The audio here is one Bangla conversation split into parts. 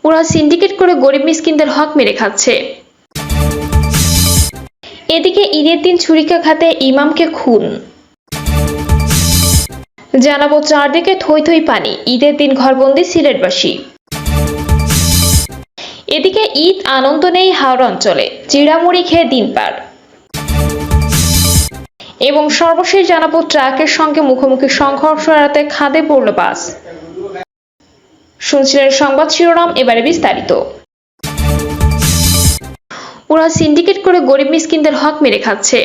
ওরা সিন্ডিকেট করে গরিব মিসকিনদের হক মেরে খাচ্ছে। এদিকে ঈদের দিন ছুরিকাঘাতে ইমামকে খুন। জানাবো চারদিকে থই থই পানি, ঈদের দিন ঘরবন্দি সিলেটবাসী। এদিকে ঈদ আনন্দ নেই হাওড়া অঞ্চলে, চিড়ামুড়ি খেয়ে দিন পার। এবং সর্বশেষ জানাবো ট্রাকের সঙ্গে মুখোমুখি সংঘর্ষ এড়াতে খাদে পড়ল বাস। শুনছিলেন সংবাদ শিরোনাম, এবারে বিস্তারিত। ওরা সিন্ডিকেট করে গরিব মিসকিনদের হক মেরে খাচ্ছে।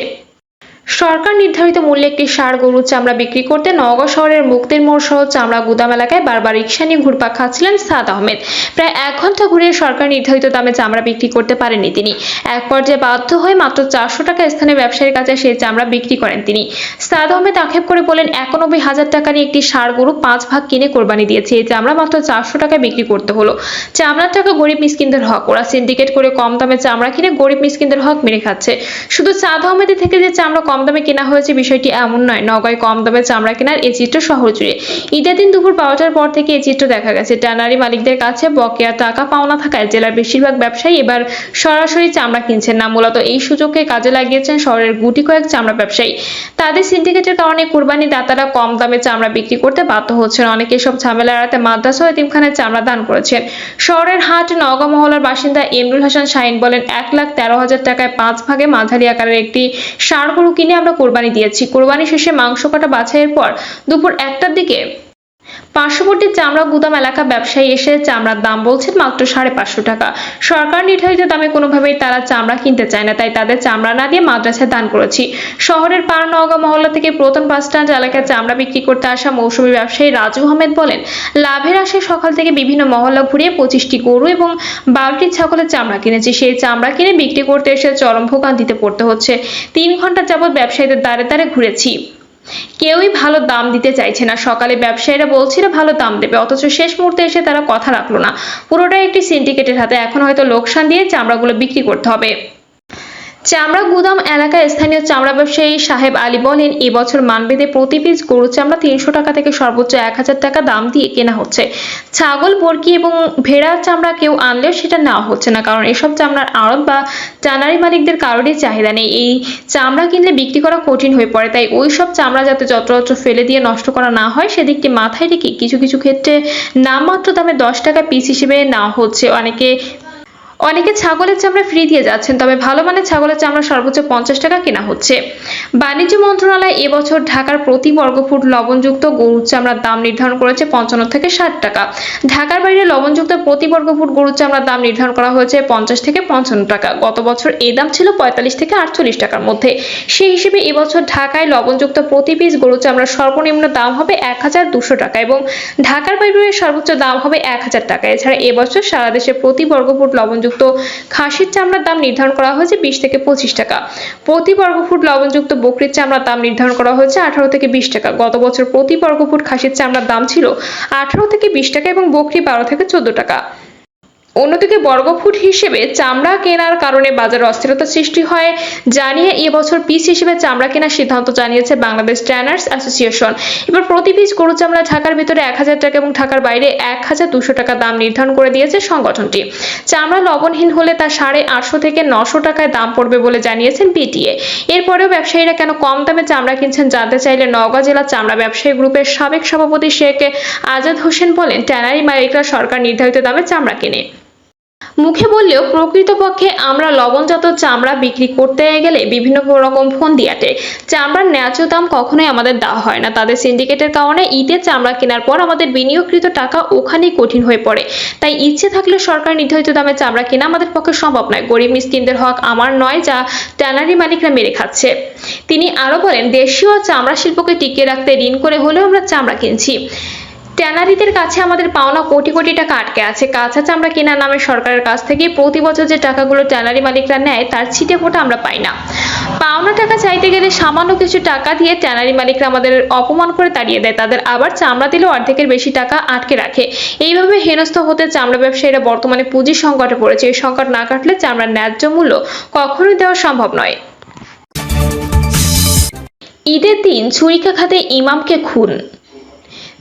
সরকার নির্ধারিত মূল্যে একটি ষাঁড় গরুর চামড়া বিক্রি করতে নওগাঁ শহরের মুক্তির মোড় সহ চামড়া গুদাম এলাকায় বারবার রিকশা নিয়ে ঘুরপাক খাচ্ছিলেন সাদ আহমেদ। প্রায় 1 ঘন্টা ঘুরিয়ে সরকার নির্ধারিত দামে চামড়া বিক্রি করতে পারেননি তিনি। এক পর্যায়ে বাধ্য হয়ে মাত্র 400 টাকা স্থানীয় ব্যবসায়ীর কাছে সেই চামড়া বিক্রি করেন তিনি। সাদ আহমেদ আক্ষেপ করে বলেন, 91,000 টাকা নিয়ে একটি ষাঁড় গরু 5 ভাগ কিনে কোরবানি দিয়েছে, এই চামড়া মাত্র 400 টাকায় বিক্রি করতে হলো। চামড়ার টাকা গরিব মিসকিনদের হক। ওরা সিন্ডিকেট করে কম দামে চামড়া কিনে গরিব মিসকিনদের হক মেরে খাচ্ছে। শুধু সাদ আহমেদের থেকে যে চামড়া কম দামে কেনা হয়েছে বিষয়টি এমন নয়, নওগাঁয় কম দামে চামড়া কেনার এই চিত্র শহর জুড়ে। ঈদের দিন দুপুর 12টার পর থেকে এই চিত্র দেখা গেছে। ট্যানারি মালিকদের কাছে বকেয়া টাকা পাওনা থাকায় জেলার বেশিরভাগ ব্যবসায়ী এবার সরাসরি চামড়া কিনছেন না। মূলত এই সুযোগকে কাজে লাগিয়েছেন শহরের গুটি কয়েক চামড়া ব্যবসায়ী। তাদের সিন্ডিকেটের কারণে কুরবানি দাতারা কম দামে চামড়া বিক্রি করতে বাধ্য হচ্ছেন। অনেকে এসব ঝামেলা এড়াতে মাদ্রাসা ও এতিমখানায় চামড়া দান করেছেন। শহরের হাট নওগাঁ মহল্লার বাসিন্দা ইমরুল হাসান শাহিন বলেন, 1,13,000 টাকায় 5 ভাগে মাঝারি আকারের একটি ষাঁড় গরু কিনে আমরা কোরবানি দিয়েছি। কোরবানি শেষে মাংস কাটা বাছাইয়ের পর দুপুর 1টার দিকে পার্শ্ববর্তী চামড়া গুদাম এলাকা ব্যবসায়ী এসে চামড়ার দাম বলছেন মাত্র 550 টাকা। সরকার নির্ধারিত দামে কোনোভাবেই তারা চামড়া কিনতে চায় না, তাই তাদের চামড়া না দিয়ে মাদ্রাসায় দান করেছি। শহরের পাড় নওগাঁ মহল্লা থেকে প্রথম বাস স্ট্যান্ড এলাকায় চামড়া বিক্রি করতে আসা মৌসুমী ব্যবসায়ী রাজু আহমেদ বলেন, লাভের আশায় সকাল থেকে বিভিন্ন মহল্লা ঘুরিয়ে 25টি গরু এবং 12টি ছাগলের চামড়া কিনেছি। সেই চামড়া কিনে বিক্রি করতে এসে চরম ভোগান্তিতে পড়তে হচ্ছে। 3 ঘন্টা যাবৎ ব্যবসায়ীদের দ্বারে দ্বারে ঘুরেছি, কেউই ভালো দাম দিতে চাইছে না। সকালে ব্যবসায়ীরা বলছিল ভালো দাম দেবে, অথচ শেষ মুহূর্তে এসে তারা কথা রাখলো না। পুরোটাই একটি সিন্ডিকেটের হাতে। এখন হয়তো লোকসান দিয়ে চামড়াগুলো বিক্রি করতে হবে। চামড়া গুদাম এলাকায় স্থানীয় চামড়া ব্যবসায়ী সাহেব আলী বলেন, এবছর মানবেদে প্রতি পিস গরু চামড়া 300 টাকা থেকে সর্বোচ্চ 1000 টাকা দাম দিয়ে কেনা হচ্ছে। ছাগল, বর্গি এবং ভেড়ার চামড়া কেউ আনলেও সেটা নেওয়া হচ্ছে না, কারণ এসব চামড়ার আড়ত বা ট্যানারি মালিকদের কারোরই চাহিদা নেই। এই চামড়া কিনলে বিক্রি করা কঠিন হয়ে পড়ে, তাই ওই সব চামড়া যাতে যত্রতত্র ফেলে দিয়ে নষ্ট করা না হয় সেদিকটি মাথায় রেখে কিছু কিছু ক্ষেত্রে নামমাত্র দামে 10 টাকা পিস হিসেবে নেওয়া হচ্ছে। অনেকে ছাগলের চামড়া ফ্রি দিয়ে যাচ্ছেন, তবে ভালো মানের ছাগলের চামড়া সর্বোচ্চ 50 টাকা কেনা হচ্ছে। বাণিজ্য মন্ত্রণালয় এবছর ঢাকার প্রতি বর্গফুট লবণযুক্ত গরুর চামড়ার দাম নির্ধারণ করেছে 55 থেকে 60 টাকা। ঢাকার বাইরে লবণযুক্ত প্রতি বর্গফুট গরুর চামড়ার দাম নির্ধারণ করা হয়েছে 50 থেকে 55 টাকা। গত বছর এই দাম ছিল 45 থেকে 48 টাকার মধ্যে। সেই হিসেবে এবছর ঢাকায় লবণযুক্ত প্রতি পিস গরুর চামড়ার সর্বনিম্ন দাম হবে 1200 টাকা এবং ঢাকার বাইরে সর্বোচ্চ দাম হবে 1000 টাকা। এছাড়া এবছর সারা দেশে প্রতি বর্গফুট লবণযুক্ত খাসির চামড়ার দাম নির্ধারণ করা হয়েছে 20 থেকে 25 টাকা। প্রতি বর্গফুট লবণযুক্ত বকরির চামড়ার দাম নির্ধারণ করা হয়েছে 18 থেকে 20 টাকা। গত বছর প্রতি বর্গফুট খাসির চামড়ার দাম ছিল 18 থেকে 20 টাকা এবং বকরি 12 থেকে 14 টাকা। অন্যদিকে বর্গফুট হিসেবে চামড়া কেনার কারণে বাজারে অস্থিরতা সৃষ্টি হয় জানিয়ে এবছর পিস হিসেবে চামড়া কেনার সিদ্ধান্ত জানিয়েছে বাংলাদেশ ট্যানার্স অ্যাসোসিয়েশন। এবার প্রতি পিস গরু চামড়া ঢাকার ভিতরে 1000 টাকা এবং ঢাকার বাইরে 1200 টাকা দাম নির্ধারণ করে দিয়েছে সংগঠনটি। চামড়া লবণহীন হলে তা 850 থেকে 900 টাকায় দাম পড়বে বলে জানিয়েছেন বিটিএ। এরপরেও ব্যবসায়ীরা কেন কম দামে চামড়া কিনছেন জানতে চাইলে নওগাঁ জেলা চামড়া ব্যবসায়ী গ্রুপের সাবেক সভাপতি শেখ আজাদ হোসেন বলেন, ট্যানারি মালিকরা সরকার নির্ধারিত দামে চামড়া কেনে। মুখে বললেও প্রকৃতপক্ষে আমরা লবণজাত চামড়া বিক্রি করতে গেলে বিভিন্ন রকম ফন্দি আটে। চামড়ার ন্যায্য দাম কখনোই আমাদের দেওয়া হয় না। তাদের সিন্ডিকেটের কারণে ঈদের চামড়া কেনার পর আমাদের বিনিয়োগকৃত টাকা ওখানেই কঠিন হয়ে পড়ে। তাই ইচ্ছে থাকলে সরকার নির্ধারিত দামে চামড়া কেনা আমাদের পক্ষে সম্ভব নয়। গরিব মিসকিনদের হক আমার নয়, যা ট্যানারি মালিকরা মেরে খাচ্ছে। তিনি আরো বলেন, দেশীয় চামড়া শিল্পকে টিকিয়ে রাখতে ঋণ করে হলেও আমরা চামড়া কিনছি। ট্যানারিদের কাছে আমাদের পাওনা কোটি কোটি টাকা আটকে আছে। কাঁচা চামড়া কেনার নামে সরকারের কাছ থেকে প্রতি বছর যে টাকাগুলো ট্যানারি মালিকরা নেয় তার ছিটে ফোঁটা আমরা পাই না। পাওনা টাকা চাইতে গেলে সামান্য কিছু টাকা দিয়ে ট্যানারি মালিকরা আমাদের অপমান করে তাড়িয়ে দেয়। তাদের আবার চামড়া দিলেও অর্ধেকের বেশি টাকা আটকে রাখে। এইভাবে হেনস্থ হতে চামড়া ব্যবসায়ীরা বর্তমানে পুঁজি সংকটে পড়েছে। এই সংকট না কাটলে চামড়ার ন্যায্য মূল্য কখনোই দেওয়া সম্ভব নয়। ঈদের দিন ছুরিকাঘাতে ইমামকে খুন।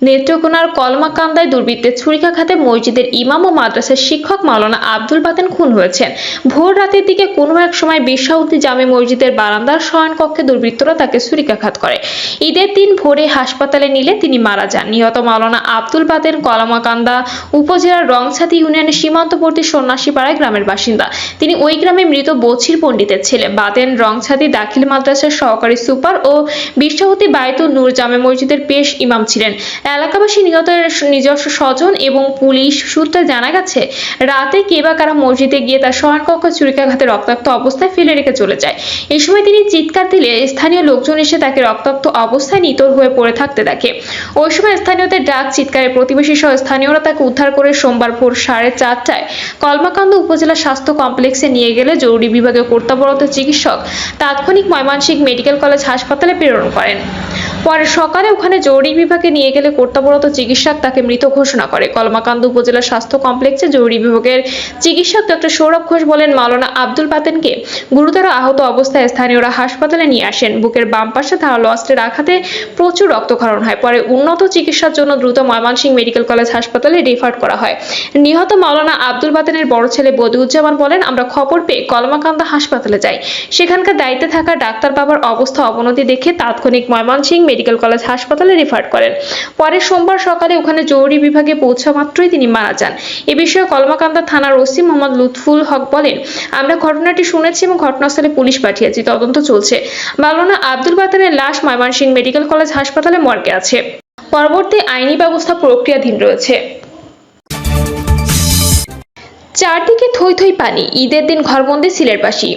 নেত্রকোনার কলমাকান্দায় দুর্বৃত্তের ছুরিকাঘাতে মসজিদের ইমাম ও মাদ্রাসার শিক্ষক মাওলানা আব্দুল বাতেন খুন হয়েছেন। ভোর রাতের দিকে কোনো এক সময় বিশাউদ্দি জামে মসজিদের বারান্দার শয়নকক্ষে দুর্বৃত্তরা তাকে ছুরিকাঘাত করে। ঈদের দিন ভোরে হাসপাতালে নিলে তিনি মারা যান। নিহত মাওলানা আব্দুল বাতেন কলমাকান্দা উপজেলার রংছাতি ইউনিয়নের সীমান্তবর্তী সন্ন্যাসীপাড়ায় গ্রামের বাসিন্দা। তিনি ওই গ্রামে মৃত বছির পণ্ডিতের ছেলে। বাতেন রংছাতি দাখিল মাদ্রাসার সহকারী সুপার ও বিশাউদ্দি বায়তুল নূর জামে মসজিদের পেশ ইমাম ছিলেন। এলাকাবাসী, নিহতের নিজস্ব স্বজন এবং পুলিশ সূত্রে জানা গেছে, রাতে কে বা কারা মসজিদে গিয়ে তার শয়নকক্ষে ছুরিকাঘাতে রক্তাক্ত অবস্থায় ফেলে রেখে চলে যায়। এই সময় তিনি চিৎকার দিলে স্থানীয় লোকজন এসে তাকে রক্তাক্ত অবস্থায় নিথর হয়ে পড়ে থাকতে দেখে। ওই সময় স্থানীয়দের ডাক চিৎকারে প্রতিবেশী সহ স্থানীয়রা তাকে উদ্ধার করে সোমবার ভোর 4:30টায় কলমাকান্দা উপজেলা স্বাস্থ্য কমপ্লেক্সে নিয়ে গেলে জরুরি বিভাগে কর্তব্যরত চিকিৎসক তাৎক্ষণিক ময়মনসিংহ মেডিকেল কলেজ হাসপাতালে প্রেরণ করেন। পরে সকালে ওখানে জরুরি বিভাগে নিয়ে গেলে কর্তব্যরত চিকিৎসক তাকে মৃত ঘোষণা করে। কলমাকান্দা উপজেলা স্বাস্থ্য কমপ্লেক্সে জরুরি বিভাগের চিকিৎসক ডক্টর সৌরভ ঘোষ বলেন, মাওলানা আব্দুল বাতেনকে গুরুতর আহত অবস্থায় স্থানীয়রা হাসপাতালে নিয়ে আসেন। বুকের বাম পাশে ধারালো অস্ত্রের আঘাতে প্রচুর রক্তক্ষরণ হয়। পরে উন্নত চিকিৎসার জন্য দ্রুত ময়মনসিংহ মেডিকেল কলেজ হাসপাতালে রেফার করা হয়। নিহত মাওলানা আব্দুল বাতেনের বড় ছেলে বদিউজ্জামান বলেন, আমরা খবর পেয়ে কলমাকান্দা হাসপাতালে যাই। সেখানকার দায়িত্বে থাকা ডাক্তার বাবার অবস্থা অবনতি দেখে তাৎক্ষণিক ময়মনসিংহ মেডিকেল কলেজ হাসপাতালে রেফার করেন। পরে সোমবার সকালে ওখানে জরুরি বিভাগে পৌঁছা মাত্রই তিনি মারা যান। এ বিষয়ে কলমাকান্দা থানার ওসি মোহাম্মদ লুৎফুল হক বলেন, আমরা ঘটনাটি শুনেছি এবং ঘটনাস্থলে পুলিশ পাঠিয়েছি, তদন্ত চলছে। মাওলানা আব্দুল বাতেনের লাশ ময়মনসিংহ মেডিকেল কলেজ হাসপাতালে মর্গে আছে। পরবর্তী আইনি ব্যবস্থা প্রক্রিয়াধীন রয়েছে। চারদিকে থই থই পানি, ঈদের দিন ঘরবন্দি সিলেটবাসী।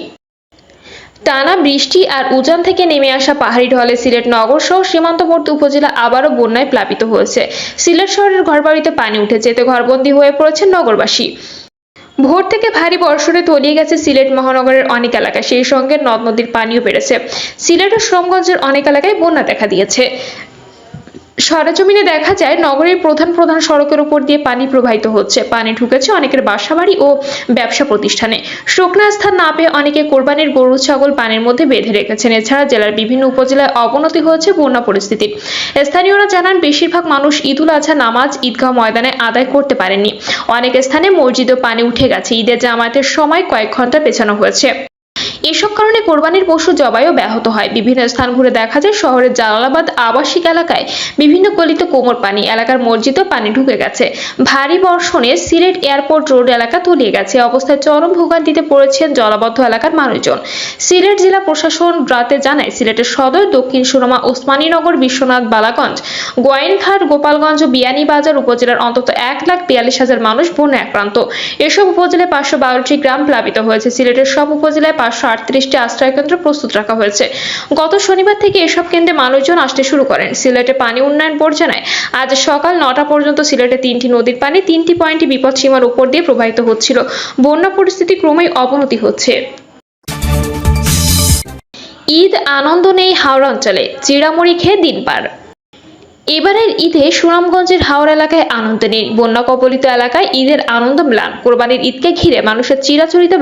টানা বৃষ্টি আর উজান থেকে নেমে আসা পাহাড়ি ঢলে সিলেট নগর সহ সীমান্তবর্তী উপজেলা আবারও বন্যায় প্লাবিত হয়েছে। সিলেট শহরের ঘরবাড়িতে পানি উঠেছে, এতে ঘরবন্দি হয়ে পড়েছেন নগরবাসী। ভোর থেকে ভারী বর্ষণে তলিয়ে গেছে সিলেট মহানগরের অনেক এলাকায়, সেই সঙ্গে নদ নদীর পানিও বেড়েছে। সিলেট ও সুনামগঞ্জের অনেক এলাকায় বন্যা দেখা দিয়েছে। সরেজমিনে দেখা যায়, নগরীর প্রধান প্রধান সড়কের উপর দিয়ে পানি প্রবাহিত হচ্ছে। পানি ঢুকেছে অনেকের বাসাবাড়ি ও ব্যবসা প্রতিষ্ঠানে। শুকনো স্থান না পেয়ে অনেকে কোরবানির গরু ছাগল পানির মধ্যে বেঁধে রেখেছেন। এছাড়া জেলার বিভিন্ন উপজেলায় অবনতি হয়েছে বন্যা পরিস্থিতির। স্থানীয়রা জানান, বেশিরভাগ মানুষ ঈদুল আজহা নামাজ ঈদগাহ ময়দানে আদায় করতে পারেননি। অনেক স্থানে মসজিদেও পানি উঠে গেছে। ঈদের জামাতের সময় কয়েক ঘন্টা পেছানো হয়েছে। এসব কারণে কোরবানির পশু জবাইও ব্যাহত হয়। বিভিন্ন স্থান ঘুরে দেখা যায়, শহরের জালালাবাদ আবাসিক এলাকায় বিভিন্ন গলিতে কোমর পানি, এলাকার মসজিদেও পানি ঢুকে গেছে। ভারী বর্ষণে সিলেট এয়ারপোর্ট রোড এলাকা তলিয়ে গেছে। অবস্থায় চরম ভোগান্তিতে পড়েছেন জলাবদ্ধ এলাকার মানুষজন। সিলেট জেলা প্রশাসন রাতে জানায়, সিলেটের সদর, দক্ষিণ সুরমা, ওসমানীনগর, বিশ্বনাথ, বালাগঞ্জ, গোয়াইনঘাট, গোপালগঞ্জ ও বিয়ানীবাজার উপজেলার অন্তত 1,42,000 মানুষ বন্যায় আক্রান্ত। এসব উপজেলায় 512টি গ্রাম প্লাবিত হয়েছে। সিলেটের সব উপজেলায় 538টি আশ্রয়কেন্দ্র প্রস্তুত রাখা হয়েছে। গত শনিবার থেকে এসব কেন্দ্রে মানুষজন আসতে শুরু করেন। সিলেটে পানি উন্নয়ন বোর্ড জানায়, আজ সকাল 9টা পর্যন্ত সিলেটে 3টি নদীর পানি 3টি পয়েন্টে বিপদসীমার উপর দিয়ে প্রবাহিত হচ্ছিল। বন্যা পরিস্থিতি ক্রমেই অবনতি হচ্ছে। ঈদ আনন্দ নেই হাওড়া অঞ্চলে, চিড়ামুড়ি খেয়ে দিন পার। এবারের ঈদে সুনামগঞ্জের হাওড়া এলাকায় আনন্দ নেই। বন্যা কবলিত এলাকায় ঈদের আনন্দ ম্লান। কোরবানির ঈদকে ঘিরে মানুষের চিরাচরিত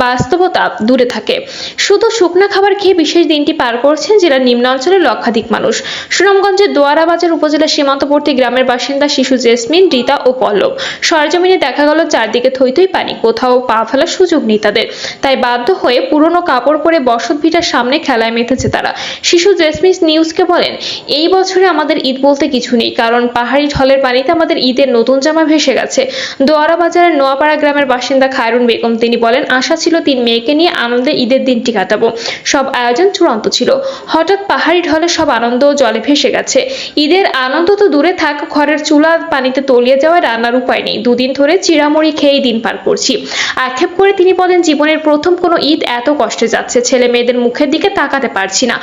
বাস্তবতা দূরে থাকে। শুধু শুকনা খাবার খেয়ে বিশেষ দিনটি পার করছেন জেলার নিম্নাঞ্চলের লক্ষাধিক মানুষ। সুনামগঞ্জের দোয়ারা বাজার উপজেলার সীমান্তবর্তী গ্রামের বাসিন্দা শিশু জেসমিন, রিতা ও পল্লব। সরেজমিনে দেখা গেল, চারদিকে থই থই পানি, কোথাও পা ফেলার সুযোগ নেই তাদের। তাই বাধ্য হয়ে পুরনো কাপড় পরে বসত ভিটার সামনে খেলায় মেতেছে তারা। শিশু জেসমিন নিউজকে বলেন, এই বছরে আমাদের ঈদ বলতে কিছু নেই, কারণ পাহাড়ি ঢলের পানিতে আমাদের ঈদের নতুন জামা ভেসে গেছে। দোয়ারা বাজারের নোয়াপাড়া গ্রামের বাসিন্দা খায়রুন বেগম, তিনি বলেন, আশা ছিল 3 মেয়েকে নিয়ে আনন্দে ঈদের দিনটি কাটাবো। সব আয়োজন চূড়ান্ত ছিল। হঠাৎ পাহাড়ি ঢলে সব আনন্দ জলে ভেসে গেছে। ঈদের আনন্দ তো দূরে থাক, ঘরের চুলা পানিতে তলিয়ে যাওয়ায় রান্নার উপায় নেই। 2 দিন ধরে চিড়ামুড়ি খেয়েই দিন পার করছি। আক্ষেপ করে তিনি বলেন, জীবনের প্রথম কোনো ঈদ এত কষ্টে যাচ্ছে, ছেলে মেয়েদের মুখের দিকে তাকাতে পারছি না।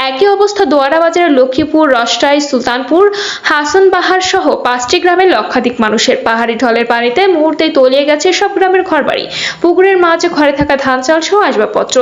একই অবস্থা দোয়ারা বাজারের লক্ষ্মীপুর, রসটাই, সুলতানপুর, হাসানবাহার সহ 5টি গ্রামের লক্ষাধিক মানুষের। পাহাড়ি ঢলের পানিতে মুহূর্তেই তলিয়ে গেছে সব গ্রামের ঘরবাড়ি, পুকুরের মাঝে ঘরে থাকা ধান চাল সহ আসবাবপত্র।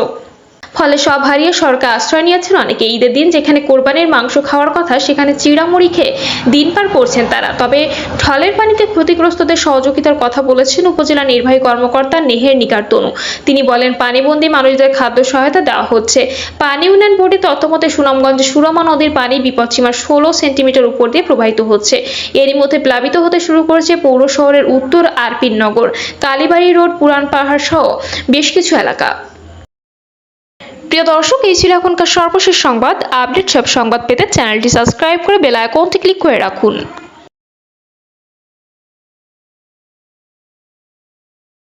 ফলে সব হারিয়ে সরকার আশ্রয় নিয়েছেন অনেকে। ঈদের দিন যেখানে কোরবানির মাংস খাওয়ার কথা সেখানে চিড়ামুড়ি খেয়ে দিন পার করছেন তারা। তবে ঢলের পানিতে ক্ষতিগ্রস্তদের সহযোগিতার কথা বলেছেন উপজেলা নির্বাহী কর্মকর্তা নেহের নিকার তনু। তিনি বলেন, পানিবন্দী মানুষদের খাদ্য সহায়তা দেওয়া হচ্ছে। পানি উন্নয়ন বোর্ডের তথ্যমতে সুনামগঞ্জে সুরমা নদীর পানি বিপদসীমার 16 সেন্টিমিটার উপর দিয়ে প্রবাহিত হচ্ছে। এরই মধ্যে প্লাবিত হতে শুরু করেছে পৌর শহরের উত্তর আরপিন নগর, কালীবাড়ি রোড, পুরান পাহাড় সহ বেশ কিছু এলাকা। প্রিয় দর্শক, এই ছিল এখনকার সর্বশেষ সংবাদ। আপডেট সব সংবাদ পেতে চ্যানেলটি সাবস্ক্রাইব করে বেল আইকনটি ক্লিক করে রাখুন।